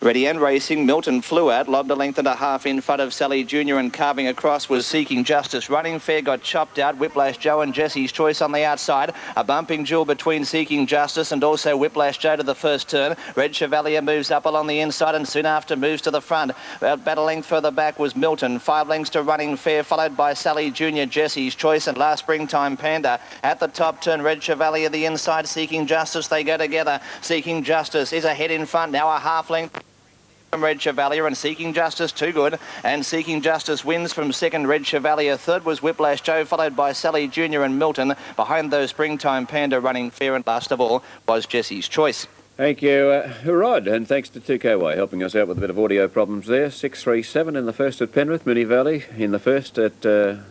Ready and racing, Milton flew out, lobbed a length and a half in front of Sally Junior, and carving across was Seeking Justice. Running Fair got chopped out. Whiplash Joe and Jesse's Choice on the outside. A bumping duel between Seeking Justice and also Whiplash Joe to the first turn. Red Chevalier moves up along the inside and soon after moves to the front. About a length further back was Milton. 5 lengths to Running Fair, followed by Sally Junior, Jesse's Choice, and last Springtime Panda. At the top turn, Red Chevalier the inside. Seeking Justice, they go together. Seeking Justice is ahead in front now, a half length from Red Chevalier, and Seeking Justice too good, and Seeking Justice wins from second. Red Chevalier third was Whiplash Joe, followed by Sally Junior and Milton. Behind those Springtime Panda, Running Fair, and last of all was Jesse's Choice. Thank you, Rod, and thanks to 2KY helping us out with a bit of audio problems there. 637 in the first at Penrith, Moonee Valley in the first at the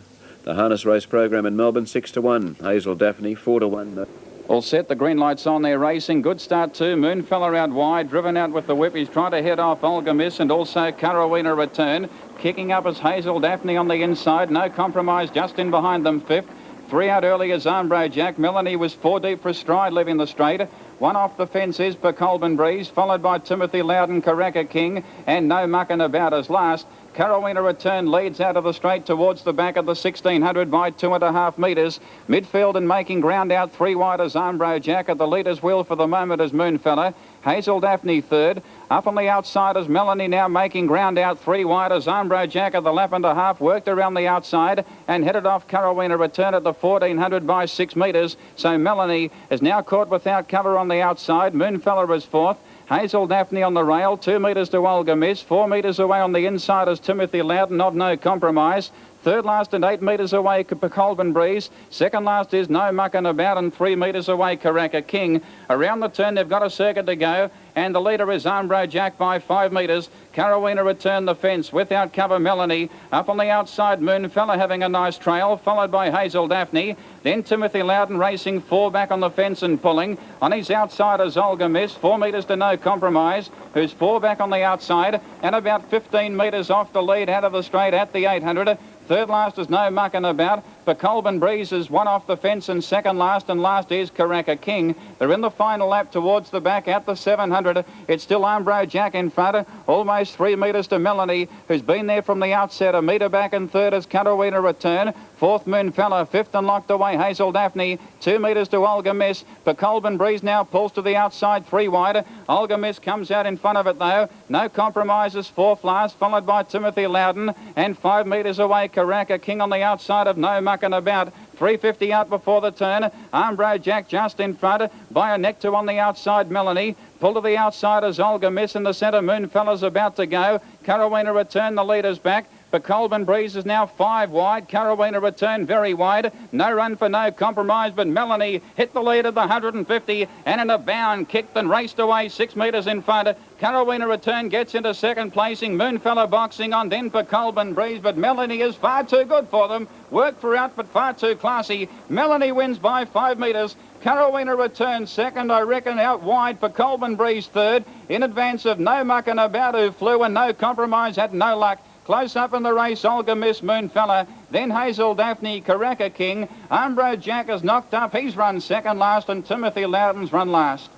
harness race program in Melbourne, 6-1. Hazel Daphne 4-1. All set, the green light's on there racing. Good start too. Moonfella out wide, driven out with the whip. He's trying to head off Olga Miss and also Carowena Return. Kicking up as Hazel Daphne on the inside. No compromise, just in behind them, fifth. 3 out early is Zambro Jack. Melanie was 4 deep for a stride, leaving the straight. 1 off the fence is Pecolban Breeze, followed by Timothy Loudon, Karaka King, and No Mucking About as last. Carowena Return leads out of the straight towards the back of the 1600 by 2.5 metres. Midfield and making ground out 3 wide as Zambro Jack. At the leader's wheel for the moment is Moonfella. Hazel Daphne third. Up on the outside is Melanie now making ground out 3 wide as Zambro Jack at the lap and a half. Worked around the outside and headed off Carowena Return at the 1400 by 6 metres. So Melanie is now caught without cover on the outside. Moonfella is fourth. Hazel Daphne on the rail, 2 metres to Olga Miss. 4 metres away on the inside is Timothy Loudon of No Compromise. Third last and 8 metres away, Pecolban Breeze. Second last is No Mucking About, and 3 metres away, Karaka King. Around the turn, they've got a circuit to go, and the leader is Zambro Jack by 5 metres. Carowena Return the fence without cover, Melanie. Up on the outside, Moonfella having a nice trail, followed by Hazel Daphne. Then Timothy Loudon racing 4 back on the fence and pulling. On his outside is Olga Miss, 4 metres to No Compromise, who's 4 back on the outside, and about 15 metres off the lead out of the straight at the 800. Third last is No Mucking About. Pecolban Breeze is 1 off the fence and second last, and last is Karaka King. They're in the final lap towards the back at the 700. It's still Zambro Jack in front, almost 3 metres to Melanie, who's been there from the outset. A metre back, and third is Carowena Return. Fourth, Moonfella. Fifth and locked away, Hazel Daphne. 2 metres to Olga Miss. Pecolban Breeze now pulls to the outside, 3 wide. Olga Miss comes out in front of it though. No Compromises, fourth last, followed by Timothy Loudon. And 5 metres away, Karaka King on the outside of No Mucking About. 350 out before the turn. Zambro Jack just in front. By a neck to on the outside, Melanie. Pull to the outside as Olga Miss in the centre. Moonfella's about to go. Carowena Return, the leader's back. Pecolban Breeze is now 5 wide. Carowena Return very wide. No run for No Compromise, but Melanie hit the lead of the 150 and in a bound kicked and raced away 6 metres in front. Carowena Return gets into second placing. Moonfella boxing on, then Pecolban Breeze, but Melanie is far too good for them. Worked for out, but far too classy. Melanie wins by 5 metres. Carowena Return second, I reckon, out wide. Pecolban Breeze third. In advance of No Mucking About, who flew, and No Compromise had no luck. Close up in the race, Olga Miss, Moonfella, then Hazel Daphne, Karaka King. Zambro Jack is knocked up. He's run second last, and Timothy Loudon's run last.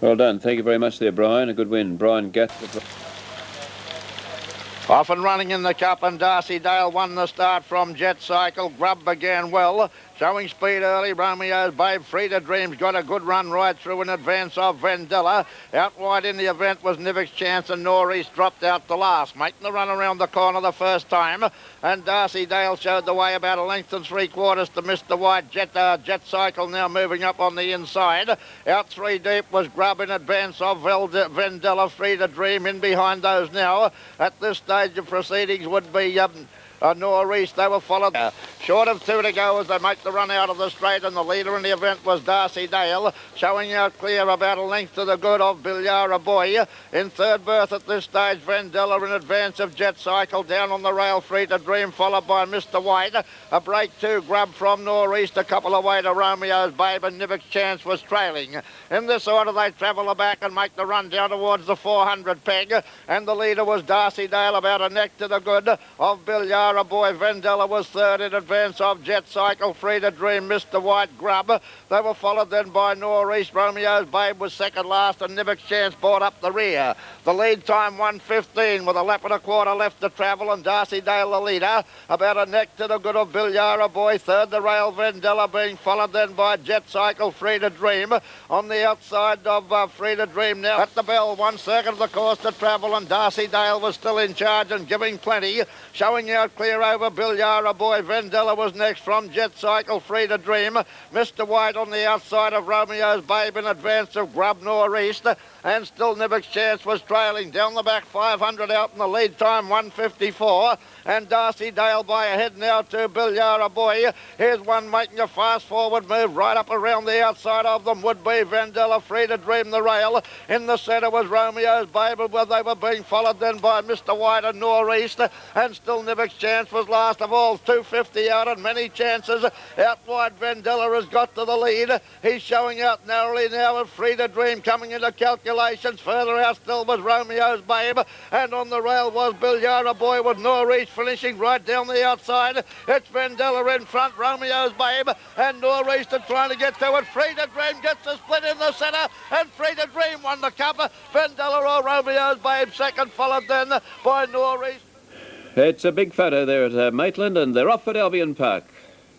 Well done. Thank you very much there, Brian. A good win. Brian Gath. Off and running in the cup, and Darcy Dale won the start from Jet Cycle. Grub began well, showing speed early. Romeo's Babe, Frida Dreams got a good run right through in advance of Vendella. Out wide in the event was Nivik's Chance, and Norris dropped out the last, making the run around the corner the first time. And Darcy Dale showed the way about 1 3/4 to Mr. White. Jet Cycle now moving up on the inside. Out 3 deep was Grub in advance of Vendella. Frida Dream in behind those now. At this stage of proceedings would be Norris. They were followed short of 2 to go as they make the run out of the straight, and the leader in the event was Darcy Dale, showing out clear about 1 length to the good of Bilyara Boy. In third berth at this stage, Vendella in advance of Jet Cycle. Down on the rail, Free to Dream, followed by Mr. White. A break 2, Grub from Northeast, a couple away to Romeo's Babe, and Nivik's Chance was trailing. In this order, they travel back and make the run down towards the 400 peg, and the leader was Darcy Dale, about a neck to the good of Bilyara Yara Boy. Vendella was third in advance of Jet Cycle, Frida Dream, Mr. White, Grub. They were followed then by Northeast. Romeo's Babe was second last, and Nivek's Chance brought up the rear. The lead time 1:15 with a lap and a quarter left to travel, and Darcy Dale the leader. About a neck to the good of Bill Yara Boy. Third the rail, Vendella being followed then by Jet Cycle, Frida Dream. On the outside of Frida Dream now at the bell, 1 circuit of the course to travel, and Darcy Dale was still in charge and giving plenty. Showing out clear over Bill Yara Boy. Vendella was next from Jet Cycle, Frida Dream. Mr. White on the outside of Romeo's Babe in advance of Grub Northeast. And still Nivek's Chance was trailing down the back, 500 out in the lead time, 1:54. And Darcy Dale by a head now to Bill Yara Boy. Here's one making a fast forward move right up around the outside of them. Would be Vendella, Frida Dream the rail. In the centre was Romeo's Babe, where they were being followed then by Mr. White and Northeast. And still Nivek's Chance was last of all, 250 out and many chances. Out wide Vendella has got to the lead. He's showing out narrowly now with Frida Dream coming into calculation. Further out still was Romeo's Babe, and on the rail was Bill Yara Boy with Northeast finishing right down the outside. It's Vendella in front, Romeo's Babe, and Northeast are trying to get to it. Frida Dream gets a split in the centre, and Frida Dream won the cup. Vendella or Romeo's Babe second, followed then by Northeast. It's a big photo there at Maitland, and they're off at Albion Park.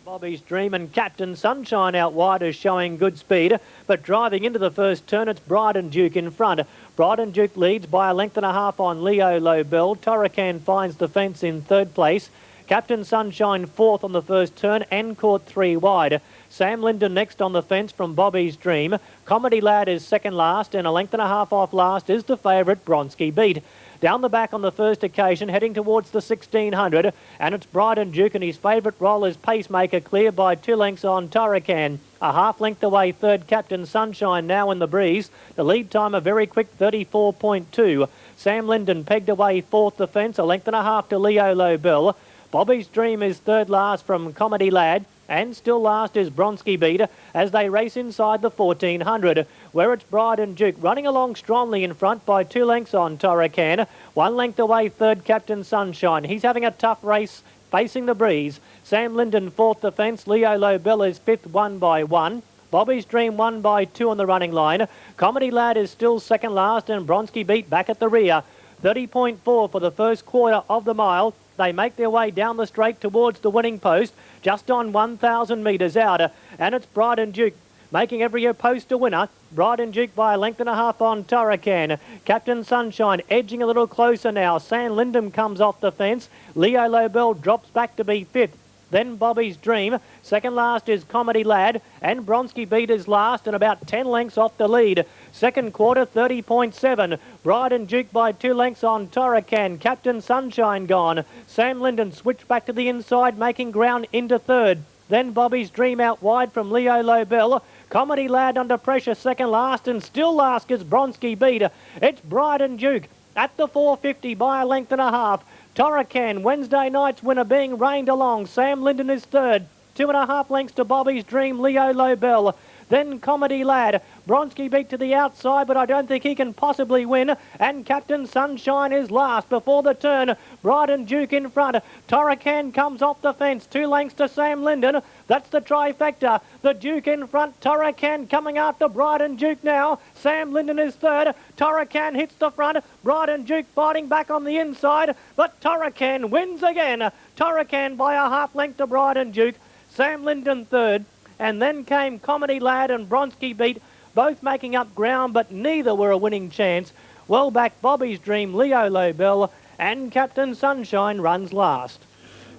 Bobby's Dream and Captain Sunshine out wide is showing good speed, but driving into the first turn, it's Bryden Duke in front. Bryden Duke leads by a length and a half on Leo Lobel. Torrican finds the fence in third place. Captain Sunshine fourth on the first turn and caught 3 wide. Sam Linden next on the fence from Bobby's Dream. Comedy Lad is second last, and a length and a half off last is the favourite Bronski Beat. Down the back on the first occasion, heading towards the 1600, and it's Bryden Duke, and his favourite role is Pacemaker, clear by 2 lengths on Torrican. A half length away third, Captain Sunshine now in the breeze. The lead time a very quick 34.2. Sam Linden pegged away fourth the fence, a length and a half to Leo Lobel. Bobby's Dream is third last from Comedy Lad. And still last is Bronski Beat as they race inside the 1400, where it's Bryden Duke running along strongly in front by 2 lengths on Torrican. 1 length away third, Captain Sunshine. He's having a tough race facing the breeze. Sam Linden fourth the fence. Leo Lobel is fifth, 1 by 1. Bobby's Dream 1 by 2 on the running line. Comedy Lad is still second last, and Bronski Beat back at the rear. 30.4 for the first quarter of the mile. They make their way down the straight towards the winning post, just on 1,000 metres out. And it's Bryden Duke making every post a winner. Bryden Duke by a length and a half on Torrican. Captain Sunshine edging a little closer now. Sam Linden comes off the fence. Leo Lobel drops back to be fifth. Then Bobby's Dream. Second last is Comedy Lad. And Bronski Beat is last and about 10 lengths off the lead. Second quarter, 30.7. Bryden Duke by 2 lengths on Torrican. Captain Sunshine gone. Sam Linden switched back to the inside, making ground into third. Then Bobby's Dream out wide from Leo Lobel. Comedy Lad under pressure, second last, and still last is Bronski Beat. It's Bryden Duke at the 450 by a length and a half. Torrican, Wednesday night's winner, being reined along. Sam Linden is third. 2.5 lengths to Bobby's Dream, Leo Lobel. Then Comedy Lad. Bronski Beat to the outside, but I don't think he can possibly win. And Captain Sunshine is last before the turn. Bryden Duke in front. Torrican comes off the fence. 2 lengths to Sam Linden. That's the trifecta. The Duke in front. Torrican coming after Bryden Duke now. Sam Linden is third. Torrican hits the front. Bryden Duke fighting back on the inside. But Torrican wins again. Torrican by a half length to Bryden Duke. Sam Linden third. And then came Comedy Lad and Bronski Beat, both making up ground, but neither were a winning chance. Well back Bobby's Dream, Leo Lobel, and Captain Sunshine runs last.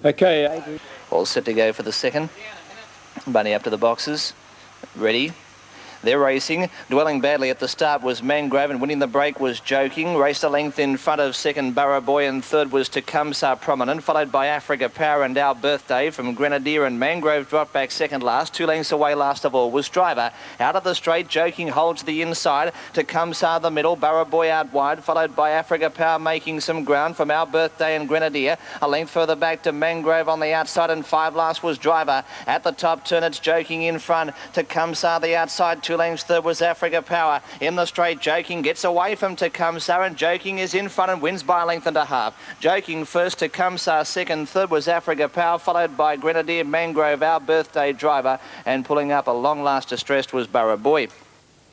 Okay. All set to go for the second. Bunny up to the boxes. Ready. They're racing. Dwelling badly at the start was Mangrove, and winning the break was Joking. Raced a length in front of second Burrow Boy, and third was Tecumseh Prominent, followed by Africa Power and Our Birthday from Grenadier, and Mangrove dropped back second last. 2 lengths away last of all was Driver. Out of the straight, Joking holds the inside. Tecumseh the middle, Burrow Boy out wide, followed by Africa Power making some ground from Our Birthday and Grenadier. A length further back to Mangrove on the outside, and 5 last was Driver. At the top turn, it's Joking in front. Tecumseh the outside, 2 lengths third was Africa Power. In the straight, Joking gets away from Tecumseh, and Joking is in front and wins by a length and a half. Joking first, Tecumseh second, third was Africa Power, followed by Grenadier Mangrove, Our Birthday Driver, and pulling up a long last distressed was Burra Boy.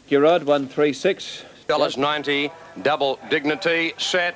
Your rod, 136. $90, Double Dignity, set.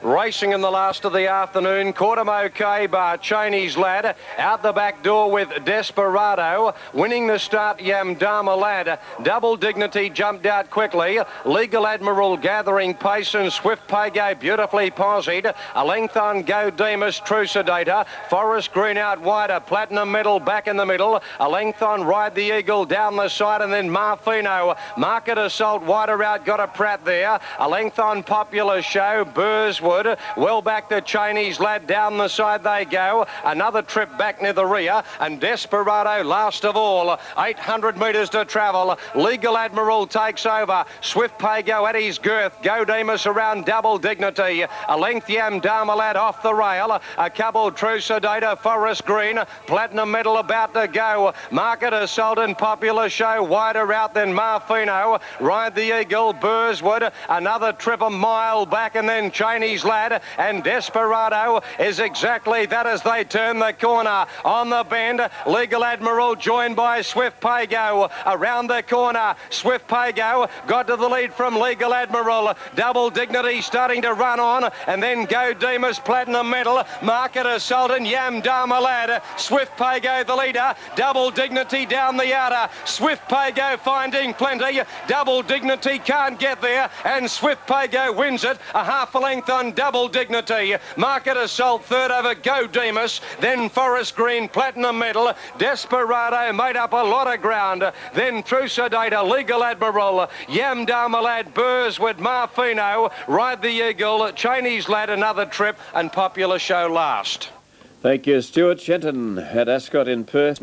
Racing in the last of the afternoon, caught him okay, bar Cheney's Lad. Out the back door with Desperado. Winning the start, Yamdama Lad. Double Dignity jumped out quickly. Legal Admiral gathering pace, and Swift Pago beautifully posied. A length on Go Demas, Trucidator. Forest Green out wider. Platinum Medal back in the middle. A length on Ride the Eagle down the side, and then Marfino. Market Assault wider out, got a Pratt there. A length on Popular Show, Burswood. Well back to Cheney's Lad, down the side they go. Another trip back near the rear, and Desperado last of all. 800 metres to travel. Legal Admiral takes over. Swift Pago at his girth. Go Demas around Double Dignity. A length Yamdama Lad off the rail. A couple Trucidator, Forest Green. Platinum Medal about to go. Market Assault and Popular Show wider out than Marfino. Ride the Eagle, Burswood. Another trip a mile back, and then Cheney's Lad, and Desperado is exactly that as they turn the corner. On the bend, Legal Admiral joined by Swift Pago. Around the corner, Swift Pago got to the lead from Legal Admiral. Double Dignity starting to run on, and then Go Demas, Platinum Medal, Market Assault and Yamdama Lad. Swift Pago the leader, Double Dignity down the outer. Swift Pago finding plenty. Double Dignity can't get there, and Swift Pago wins it. A half a length on Double Dignity. Market Assault third over Go Demas, then Forest Green, Platinum Medal. Desperado made up a lot of ground, then Trucidator, Legal Admiral, Yamdama Lad, Burswood, Marfino, Ride the Eagle, Cheney's Lad another trip, and Popular Show last. Thank you, Stuart Shenton at Ascot in Perth.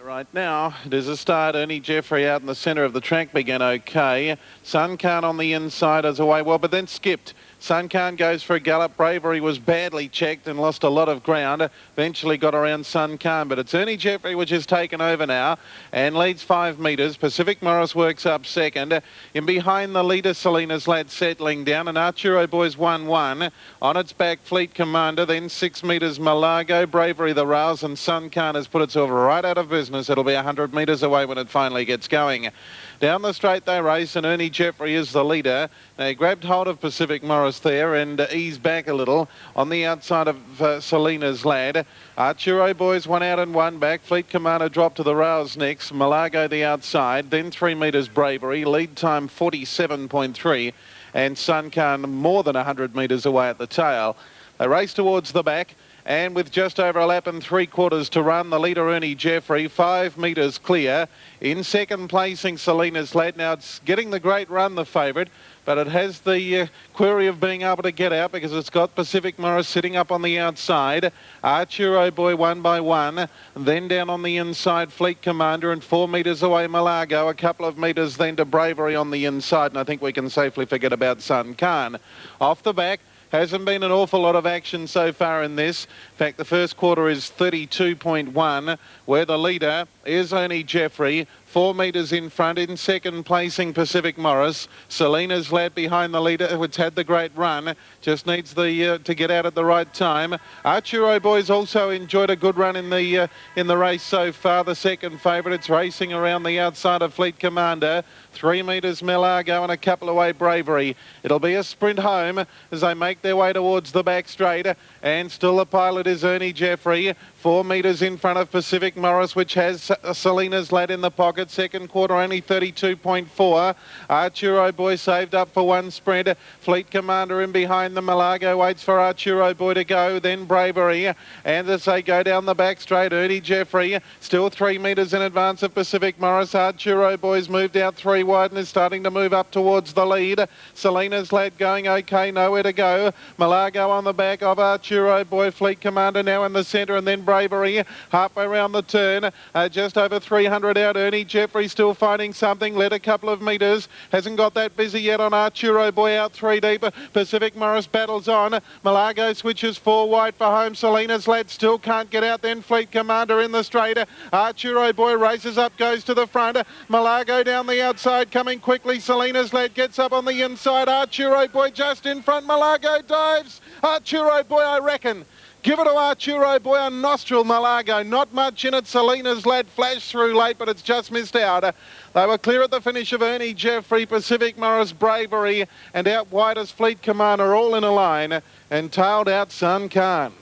Right now, it is a start. Ernie Jeffrey out in the centre of the track began okay. Sun Khan on the inside is away well, but then skipped. Sun Khan goes for a gallop. Bravery was badly checked and lost a lot of ground. Eventually got around Sun Khan, but it's Ernie Jeffrey which has taken over now and leads 5 metres. Pacific Morris works up second. In behind the leader, Selena's Lad settling down, and Arturo Boys 1-1. On its back, Fleet Commander, then 6 metres Malago, Bravery the Rouse, and Sun Khan has put itself right out of business. It'll be 100 metres away when it finally gets going. Down the straight they race, and Ernie Jeffrey is the leader. They grabbed hold of Pacific Morris there and eased back a little on the outside of Selena's Lad. Arturo Boys 1 out and 1 back. Fleet Commander dropped to the rails next. Malago the outside. Then 3 metres Bravery. Lead time 47.3. And Sun Khan more than 100 metres away at the tail. They race towards the back. And with just over a lap and 3/4 to run, the leader Ernie Jeffrey 5 metres clear. In second placing Selena's Lad. Now it's getting the great run, the favourite, but it has the query of being able to get out because it's got Pacific Morris sitting up on the outside. Arturo Boy 1 by 1. Then down on the inside, Fleet Commander, and 4 metres away Malago. A couple of metres then to Bravery on the inside, and I think we can safely forget about Sun Khan. Off the back, hasn't been an awful lot of action so far in this. In fact, the first quarter is 32.1, where the leader is Ernie Jeffrey. 4 metres in front. In second placing Pacific Morris. Selena's Lad behind the leader, which had the great run. Just needs the to get out at the right time. Arturo Boys also enjoyed a good run in the race so far. The second favourite. It's racing around the outside of Fleet Commander. 3 metres Malago and a couple away Bravery. It'll be a sprint home as they make their way towards the back straight. And still the pilot is Ernie Jeffrey. 4 metres in front of Pacific Morris, which has Selena's Lad in the pocket. Second quarter only 32.4. Arturo Boy saved up for one sprint. Fleet Commander in behind them. Malago waits for Arturo Boy to go. Then Bravery. And as they go down the back straight, Ernie Jeffrey still 3 metres in advance of Pacific Morris. Arturo Boy's moved out 3 wide and is starting to move up towards the lead. Selena's Lad going okay, nowhere to go. Malago on the back of Arturo Boy. Fleet Commander now in the centre, and then Bravery halfway around the turn. Just over 300 out. Ernie Jeffrey still finding something, led a couple of metres, hasn't got that busy yet on Arturo Boy out 3 deep. Pacific Morris battles on. Malago switches 4 wide for home. Selena's Lad still can't get out, then Fleet Commander in the straight. Arturo Boy races up, goes to the front. Malago down the outside, coming quickly. Selena's Lad gets up on the inside. Arturo Boy just in front. Malago dives. Arturo Boy, I reckon. Give it to Arturo Boy on Nostril. Malago, not much in it. Selena's Lad flashed through late, but it's just missed out. They were clear at the finish of Ernie Jeffrey, Pacific Morris, Bravery, and out wide as Fleet Commander, all in a line, and tailed out Sun Khan.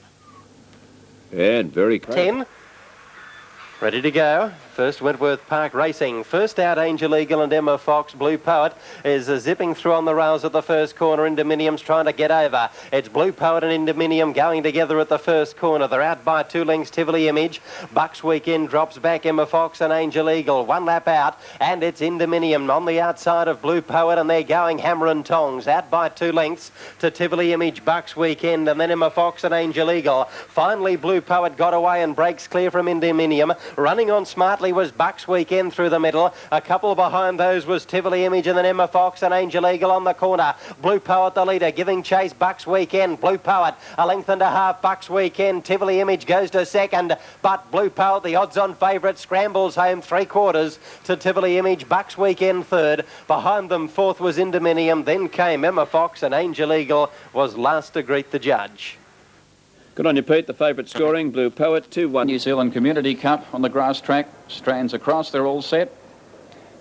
And very close. 10. Ready to go. First Wentworth Park Racing. First out Angel Eagle and Emma Fox. Blue Poet is zipping through on the rails at the first corner. Indominium's trying to get over. It's Blue Poet and Indominium going together at the first corner. They're out by 2 lengths. Tivoli Image. Bucks Weekend drops back. Emma Fox and Angel Eagle. 1 lap out, and it's Indominium on the outside of Blue Poet, and they're going hammer and tongs. Out by 2 lengths to Tivoli Image, Bucks Weekend, and then Emma Fox and Angel Eagle. Finally, Blue Poet got away and breaks clear from Indominium. Running on smartly was Bucks Weekend through the middle. A couple behind those was Tivoli Image, and then Emma Fox and Angel Eagle on the corner. Blue Poet the leader, giving chase Bucks Weekend. Blue Poet 1.5 lengths Bucks Weekend. Tivoli Image goes to second, but Blue Poet, the odds-on favourite, scrambles home 3/4 to Tivoli Image. Bucks Weekend third. Behind them fourth was Indominium. Then came Emma Fox, and Angel Eagle was last to greet the judge. Good on you, Pete. The favourite scoring, Blue Poet, 2-1. New Zealand Community Cup on the grass track. Strands across, they're all set.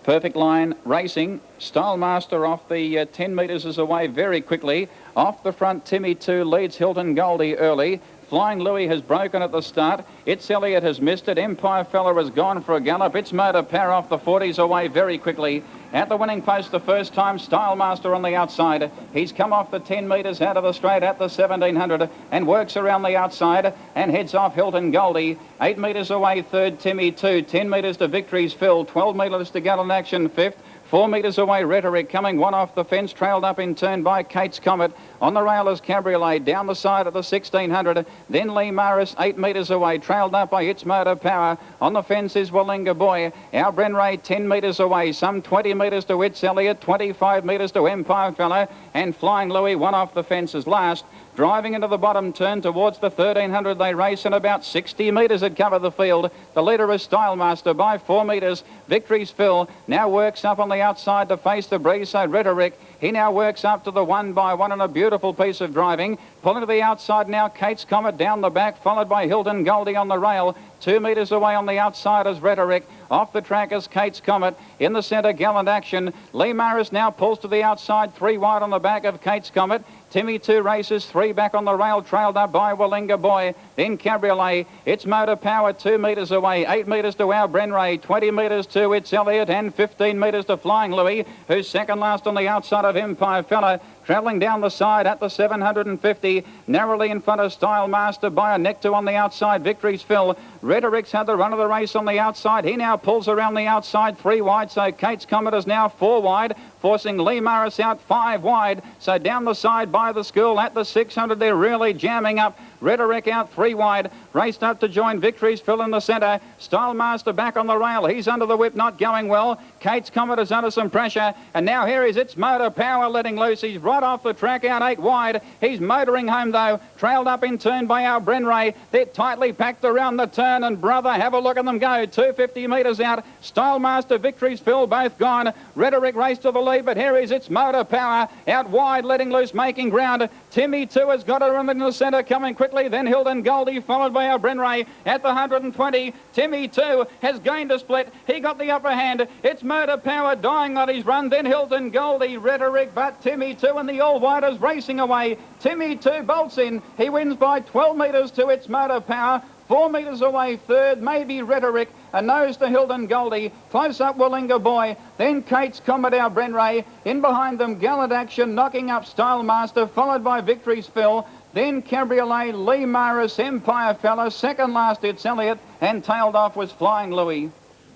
Perfect Line Racing. Style Master off the 10 metres is away very quickly. Off the front, Timmy 2 leads Hilton Goldie early. Flying Louis has broken at the start. It's Elliott has missed it. Empire Fella has gone for a gallop. It's Motor Power off the 40s away very quickly. At the winning post the first time, Style Master on the outside. He's come off the 10 metres out of the straight at the 1700 and works around the outside and heads off Hilton Goldie. 8 metres away third, Timmy 2. 10 metres to Victory's Phil. 12 metres to Gallant Action fifth. 4 metres away, Rhetoric coming 1 off the fence, trailed up in turn by Kate's Comet. On the rail is Cabriolet, down the side of the 1600. Then Lee Maris, 8 metres away, trailed up by It's Motor Power. On the fence is Wallinga Boy. Our Brenray, 10 metres away, some 20 metres to It's Elliott, 25 metres to Empire Fella, and Flying Louis, 1 off the fence is last. Driving into the bottom turn towards the 1300, they race in about 60 metres that cover the field. The leader is Style Master by 4 metres. Victory's Phil now works up on the outside to face the breeze, so Rhetoric. He now works up to the 1 by 1 in a beautiful piece of driving. Pulling to the outside now, Kate's Comet down the back, followed by Hilton Goldie on the rail. 2 metres away on the outside is Rhetoric. Off the track is Kate's Comet. In the centre, Gallant Action. Lee Maris now pulls to the outside, 3 wide on the back of Kate's Comet. Timmy 2 races, 3 back on the rail, trailed up by Wallinga Boy. Then Cabriolet. It's Motor Power, 2 metres away, 8 metres to our Brenray, 20 metres to It's Elliott, and 15 metres to Flying Louis, who's second last on the outside of Empire Fella. Travelling down the side at the 750, narrowly in front of Style Master by a neck to on the outside, Victory's Phil. Rhetoric's had the run of the race on the outside. He now pulls around the outside, 3 wide, so Kate's Comet is now 4 wide, forcing Lee Maris out 5 wide. So down the side by the school at the 600, they're really jamming up. Rhetoric out 3 wide, raced up to join Victory's Phil in the centre. Style Master back on the rail, he's under the whip, not going well. Kate's Comet is under some pressure, and now here is It's Motor Power letting loose. He's right off the track out 8 wide. He's motoring home though, trailed up in turn by our Brenray. They're tightly packed around the turn, and brother, have a look at them go. 250 metres out. Style Master, Victory's Phil, both gone. Rhetoric raced to the lead, but here is It's Motor Power out wide, letting loose, making ground. Timmy 2 has got her in the centre, coming quickly. Then Hilton Goldie, followed by our Brenray at the 120. Timmy 2 has gained a split. He got the upper hand. It's Motor Power dying on his run. Then Hilton Goldie, Rhetoric, but Timmy 2 and the all-whiters racing away. Timmy 2 bolts in. He wins by 12 metres to It's Motor Power. 4 metres away, third, maybe Rhetoric, a nose to Hilton Goldie, close up Wallinga Boy, then Kate's Comet, our Brenray, in behind them Gallant Action, knocking up Style Master, followed by Victory's Phil, then Cabriolet, Lee Maris, Empire Fella, second last It's Elliott, and tailed off was Flying Louis.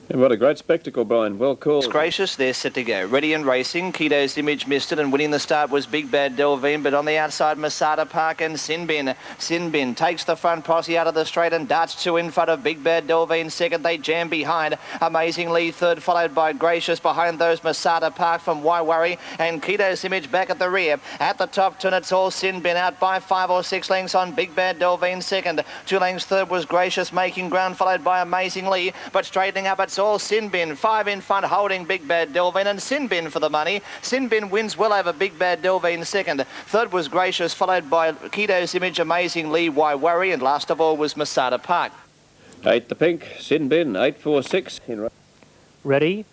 And what a great spectacle, Brian. Well called. Gracious, they're set to go. Ready and racing. Keto's Image missed it, and winning the start was Big Bad Delvine, but on the outside, Masada Park and Sinbin. Sinbin takes the front posse out of the straight and darts two in front of Big Bad Delvine. Second, they jam behind. Amazingly third, followed by Gracious. Behind those, Masada Park from Waiwari and Keto's Image back at the rear. At the top turn, it's all Sinbin out by 5 or 6 lengths on Big Bad Delvine second. 2 lengths third was Gracious making ground, followed by Amazingly, but straightening up, it's all Sinbin. 5 in front holding Big Bad Delvine, and Sinbin for the money. Sinbin wins well over Big Bad Delvine second. Third was Gracious, followed by Keto's Image, Amazingly, Waiwari, and last of all was Masada Park. 8 the pink, Sinbin, 8-4-6. Ready?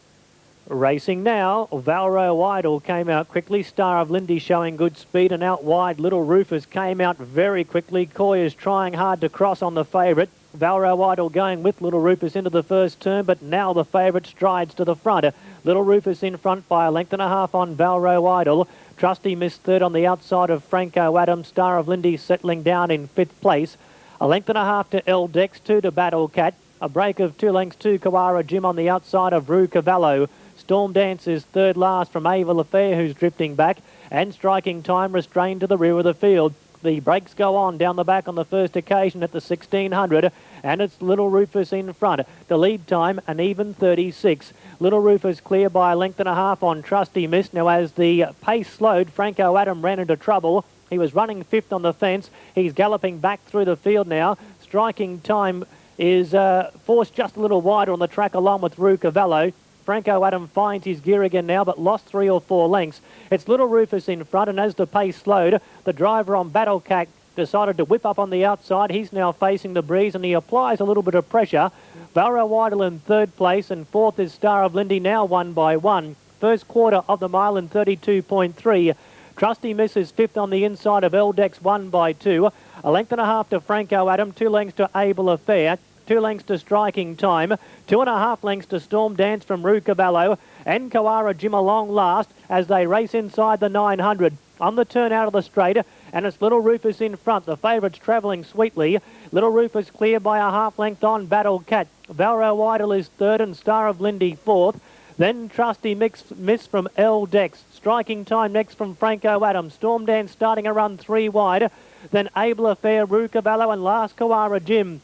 Racing now. Valro Idol came out quickly. Star of Lindy showing good speed, and out wide Little Rufus came out very quickly. Coy is trying hard to cross on the favourite. Valro Idol going with Little Rufus into the first turn, but now the favourite strides to the front. Little Rufus in front by 1.5 lengths on Valro Idol. Trusty missed third on the outside of Franco Adams. Star of Lindy settling down in 5th place. 1.5 lengths to El Dex, 2 to Battle Cat. A break of 2 lengths to Kawara Jim on the outside of Rue Cavallo. Storm Dance is third last from Ava Lafair, who's drifting back, and Striking Time restrained to the rear of the field. The brakes go on down the back on the first occasion at the 1600, and it's Little Rufus in front. The lead time, an even 36. Little Rufus clear by 1.5 lengths on Trusty Miss. Now, as the pace slowed, Franco Adam ran into trouble. He was running 5th on the fence. He's galloping back through the field now. Striking Time is forced just a little wider on the track along with Rue Cavallo. Franco Adam finds his gear again now, but lost 3 or 4 lengths. It's Little Rufus in front, and as the pace slowed, the driver on Battle Cat decided to whip up on the outside. He's now facing the breeze, and he applies a little bit of pressure. Valro Idol in 3rd place, and 4th is Star of Lindy, now 1 by 1. First quarter of the mile in 32.3. Trusty Miss is 5th on the inside of Eldex, 1 by 2. 1.5 lengths to Franco Adam, 2 lengths to Able Affair. 2 lengths to Striking Time, 2.5 lengths to Storm Dance from Rue Cavallo, and Kawara Jim along last as they race inside the 900. On the turn out of the straight, and it's Little Rufus in front. The favourites travelling sweetly. Little Rufus clear by 1/2 length on Battle Cat. Valro Idol is 3rd and Star of Lindy 4th. Then Trusty Miss from L Dex. Striking Time next from Franco Adams. Storm Dance starting a run 3 wide. Then Able Affair, Rue Cavallo, and last Kawara Jim.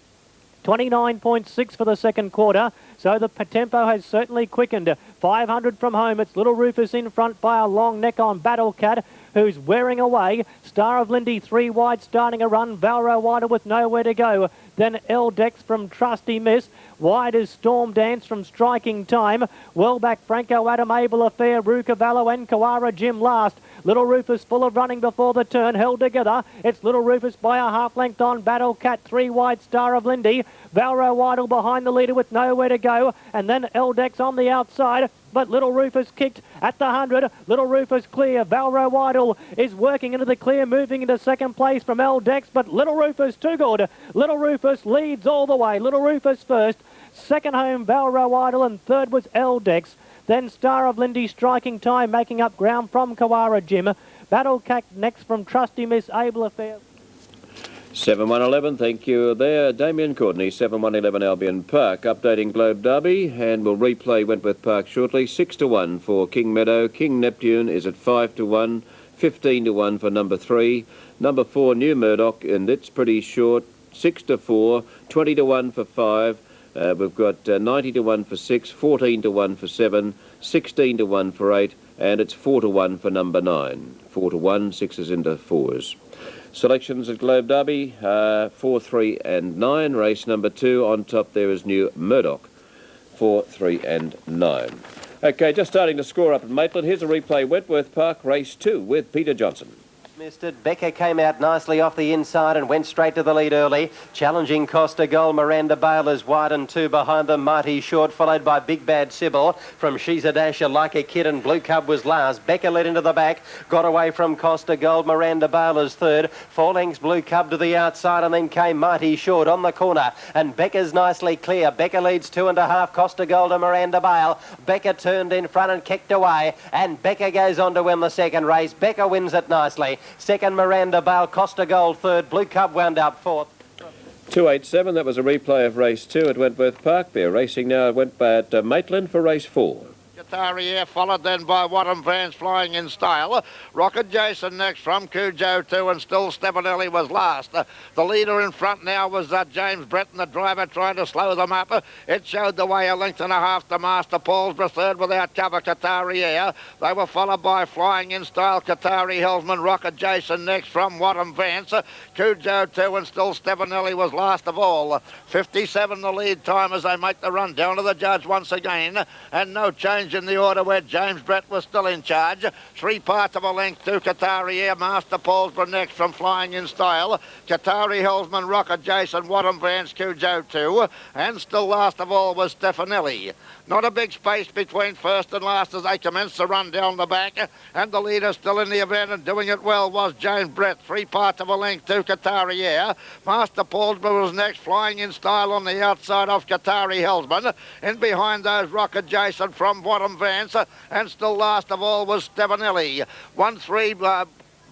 29.6 for the second quarter, so the tempo has certainly quickened. 500 from home, it's Little Rufus in front by a long neck on Battle Cat, who's wearing away. Star of Lindy 3 wide starting a run. Valro Wider with nowhere to go. Then L Dex from Trusty Miss. Wide is Storm Dance from Striking Time. Well back Franco Adam, Able Affair, Rue Cavallo, and Kawara Jim last. Little Rufus full of running before the turn, held together. It's Little Rufus by 1/2 length on Battle Cat, 3 wide Star of Lindy. Valro Idol behind the leader with nowhere to go, and then Eldex on the outside. But Little Rufus kicked at the 100. Little Rufus clear. Valro Idol is working into the clear, moving into second place from Eldex, but Little Rufus too good. Little Rufus leads all the way. Little Rufus first. Second home Valro Idol, and third was Eldex. Then Star of Lindy, Striking Time, making up ground from Kawara Jim. Battle Cat next from Trusty Miss, Able Affair. 7-1-11, thank you there. Damien Courtney, 7-1-11 Albion Park. Updating Globe Derby, and we'll replay Wentworth Park shortly. 6-1 for King Meadow. King Neptune is at 5-1. 15-1 for number 3. Number 4, New Murdoch, and it's pretty short. 6-4. 20-1 for 5. We've got 90-1 for 6, 14-1 for 7, 16-1 for 8, and it's 4-1 for number 9. 4-1, 6s into 4s. Selections at Globe Derby, 4, 3 and 9. Race number 2, on top there is New Murdoch, 4, 3 and 9. OK, just starting to score up at Maitland. Here's a replay, Wentworth Park, race 2 with Peter Johnson. Missed it. Becker came out nicely off the inside and went straight to the lead early. Challenging Costa Gold. Miranda Bale is wide and 2 behind them. Mighty Short, followed by Big Bad Sybil. From She's a Dasher, Like a Kid, and Blue Cub was last. Becker led into the back. Got away from Costa Gold. Miranda Bale is 3rd. 4 lengths Blue Cub to the outside, and then came Mighty Short on the corner. And Becker's nicely clear. Becker leads 2.5. Costa Gold and Miranda Bale. Becker turned in front and kicked away. And Becker goes on to win the second race. Becker wins it nicely. Second, Miranda Bale. Costa Gold 3rd. Blue Cub wound up 4th. 287, that was a replay of race 2 at Wentworth Park. They're racing now at Maitland for race 4. Qatari Air followed then by Wadham Vance flying in style. Rocket Jason next from Cujo 2 and still Stefanelli was last. The leader in front now was James Breton, the driver trying to slow them up. It showed the way a length and a half to Master Paulsborough, third without cover Qatari Air. They were followed by flying in style Qatari Helsman, Rocket Jason next from Wadham Vance. Cujo 2 and still Stefanelli was last of all. 57 the lead time as they make the run down to the judge once again, and no change in the order where James Brett was still in charge. 3 parts of a length to Qatari Air, Master Paulsborough next from flying in style. Qatari Helsman, Rocket Jason, Wadham Vance, Cujo 2, and still last of all was Stefanelli. Not a big space between first and last as they commenced to run down the back, and the leader still in the event and doing it well was James Brett. 3 parts of a length to Qatari Air. Master Paulsborough was next, flying in style on the outside of Qatari Helsman. In behind those, Rocket Jason from Wadham Vance, and still last of all was Stefanelli.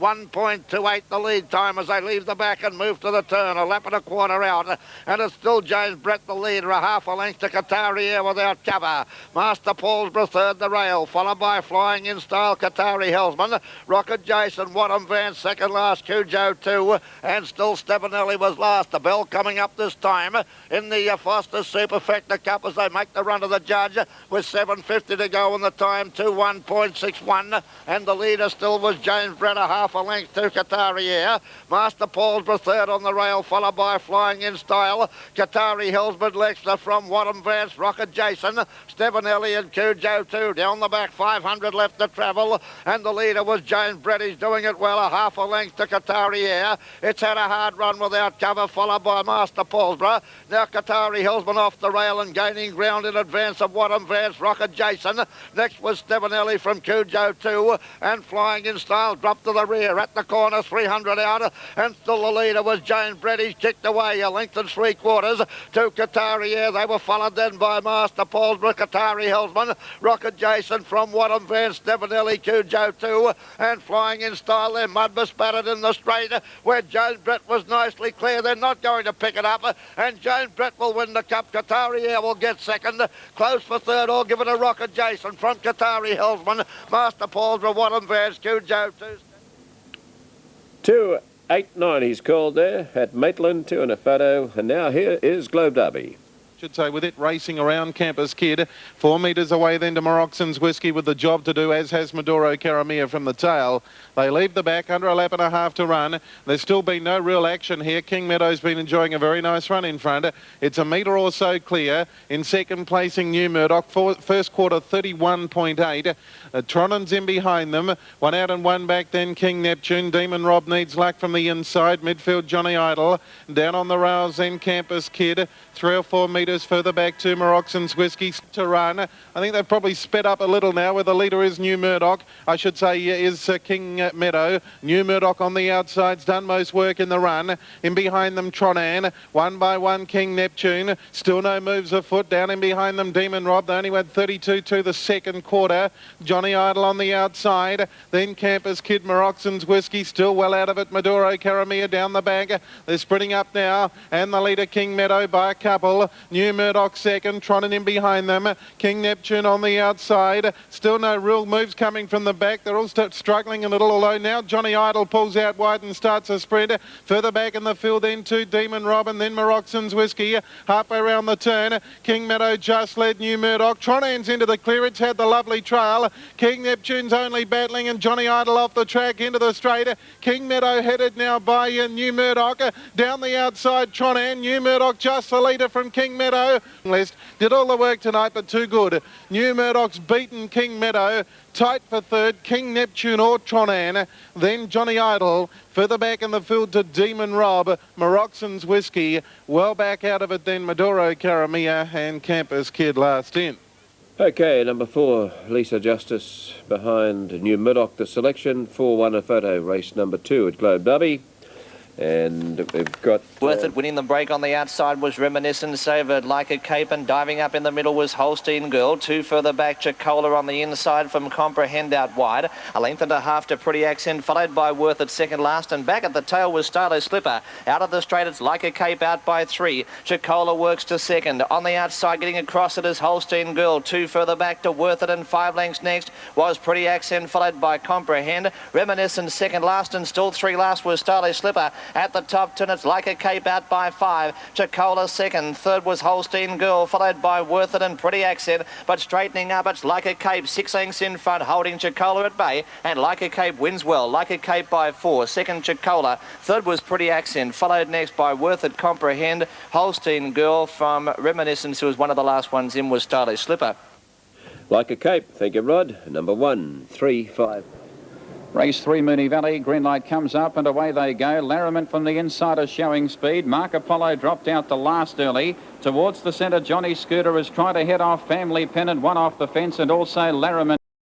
1.28 the lead time as they leave the back and move to the turn, a lap and a quarter out, and it's still James Brett the leader, a half a length to Qatari Air without cover. Master Paulsborough third the rail, followed by flying in style Qatari Helsman, Rocket Jason, Wadham Vance second last, Cujo 2, and still Stefanelli was last. The bell coming up this time in the Foster Superfecta Cup as they make the run to the judge with 7:50 to go and the time 2:1.61, and the leader still was James Brett, a half a length to Qatari Air. Master Paulsborough third on the rail, followed by flying in style Qatari Helsman, Lexler from Wadham Vance, Rocket Jason, Stefanelli and Cujo 2. Down the back, 500 left to travel, and the leader was James Brett. He's doing it well, a half a length to Qatari Air. It's had a hard run without cover, followed by Master Paulsborough. Now Qatari Helsman off the rail and gaining ground in advance of Wadham Vance, Rocket Jason. Next was Stefanelli from Cujo 2, and flying in style dropped to the rear at the corner, 300 out, and still the leader was James Brett. He's kicked away a length and 3/4 to Qatari Air. They were followed then by Master Paulsborough, Qatari Helsman, Rocket Jason from Wadham Vance, Stefanelli, Cujo 2, and flying in style there, mud bespattered in the straight where James Brett was nicely clear. They're not going to pick it up, and James Brett will win the cup. Qatari Air will get second, close for third, or give it a Rocket Jason from Qatari Helsman, Master Paulsborough, Wadham Vance, Cujo 2. 289 he's called there at Maitland, 2 and a photo, and now here is Globe Derby. Should say, with it racing around Campus Kid. 4 metres away then to Maroxon's Whiskey with the job to do, as has Maduro Caramia from the tail. They leave the back, under a lap and a half to run. There's still been no real action here. King Meadow's been enjoying a very nice run in front. It's a metre or so clear. In second placing, New Murdoch, first quarter 31.8. Tronan's in behind them. 1 out and 1 back then King Neptune. Demon Rob needs luck from the inside. Midfield Johnny Idle. Down on the rails then Campus Kid. 3 or 4 metres further back to Maroxon's Whiskey to run. I think they've probably sped up a little now, where the leader is New Murdoch. I should say is King Meadow. New Murdoch on the outside's done most work in the run. In behind them Tronan. 1 by 1 King Neptune. Still no moves afoot. Down in behind them Demon Rob. They only went 32 to the second quarter. Johnny Idle on the outside. Then Campus Kid, Maroxon's Whiskey still well out of it. Maduro Caramia down the back. They're sprinting up now, and the leader King Meadow by a couple. New Murdoch second, Tronan in behind them. King Neptune on the outside. Still no real moves coming from the back. They're all struggling a little, although now Johnny Idle pulls out wide and starts a spread. Further back in the field then to Demon Rob, and then Maroxon's Whiskey. Halfway around the turn, King Meadow just led New Murdoch. Tronan's into the clearance, had the lovely trail. King Neptune's only battling, and Johnny Idle off the track into the straight. King Meadow headed now by New Murdoch. Down the outside, Tronan. New Murdoch just the leader from King Meadow. List did all the work tonight, but too good. New Murdoch's beaten King Meadow. Tight for third, King Neptune or Tronan. Then Johnny Idle. Further back in the field to Demon Rob. Maroxon's Whiskey. Well back out of it then Maduro Caramia and Campus Kid last in. Okay, number 4, Lisa Justice behind New Murdoch, the selection. 4-1 a photo, race number 2 at Globe Derby. And we've got... Worth It winning the break on the outside was Reminiscence over Like a Cape, and diving up in the middle was Holstein Girl. 2 further back, Chicola on the inside from Comprehend out wide. A length and a half to Pretty Accent, followed by Worth It second last, and back at the tail was Stylo Slipper. Out of the straight, it's Like a Cape out by 3. Chicola works to second. On the outside, getting across it is Holstein Girl. 2 further back to Worth It, and 5 lengths next was Pretty Accent, followed by Comprehend. Reminiscence second last, and still 3 last was Stylo Slipper. At the top turn, it's Like a Cape out by 5. Chicola second. Third was Holstein Girl, followed by Worth It and Pretty Accent. But straightening up, it's Like a Cape. 6 lengths in front, holding Chicola at bay. And Like a Cape wins well. Like a Cape by 4. Second, Chicola. Third was Pretty Accent, followed next by Worth It, Comprehend. Holstein Girl from Reminiscence, who was one of the last ones in, was Stylo Slipper. Like a Cape. Thank you, Rod. Number 1, 3, 5. Race 3, Moonee Valley. Green light comes up and away they go. Larrament from the inside is showing speed. Mark Apollo dropped out the last early. Towards the centre, Johnny Scooter is trying to head off Family Pennant, one off the fence, and also Larrament.